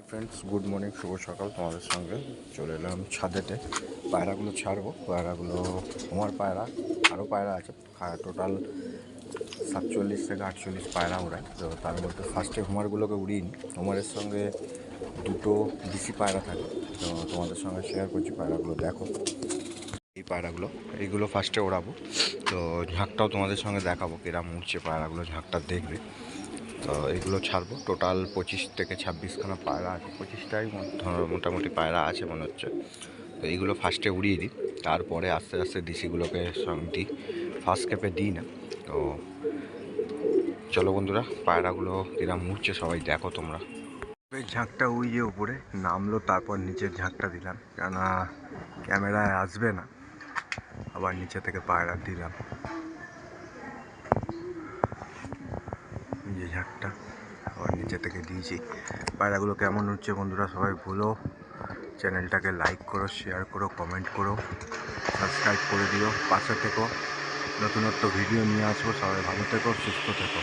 Friends, good morning, শুভ সকাল। তোমাদের সঙ্গে চলে এলাম ছাদেতে। পায়রাগুলো ছাড়বো। পায়রাগুলো আমার পায়রা, আরও পায়রা আছে। টোটাল 47 থেকে 48 পায়রা ওড়ায়। তো তার মধ্যে ফার্স্টে হুমারগুলোকে উড়িয়ে নিই। হুমারের সঙ্গে দুটো দেশি পায়রা থাকে। তো তোমাদের সঙ্গে শেয়ার করছি পায়রাগুলো। দেখো এই পায়রাগুলো, এইগুলো ফার্স্টে ওড়াবো। তো ঝাঁকটাও তোমাদের সঙ্গে দেখাবো কিরম উঠছে পায়রাগুলো, ঝাঁকটা দেখবে। তো এইগুলো ছাড়বো। টোটাল 25 থেকে 26খানা পায়রা আছে। 25টাই মোটামুটি পায়রা আছে মনে হচ্ছে। তো এইগুলো ফার্স্টে উড়িয়ে দিই, তারপরে আস্তে আস্তে ডিসিগুলোকে সঙ্গে দিই। ফার্স্ট ক্যাপে দিই না। তো চলো বন্ধুরা, পায়রাগুলো কিরম উঠছে সবাই দেখো তোমরা। এই ঝাঁকটা ওই যে উপরে নামলো, তারপর নিচের ঝাঁকটা দিলাম, কেননা ক্যামেরায় আসবে না। আবার নিচে থেকে পায়রা দিলাম, যে ঝাঁকটা আবার নিচে থেকে দিয়েছি। পায়রাগুলো কেমন উঠছে বন্ধুরা সবাই বলো। চ্যানেলটাকে লাইক করো, শেয়ার করো, কমেন্ট করো, সাবস্ক্রাইব করে দিও। পাশে থেকো, নতুনত্ব ভিডিও নিয়ে আসবো। সবাই ভালো থেকো, সুস্থ থেকো।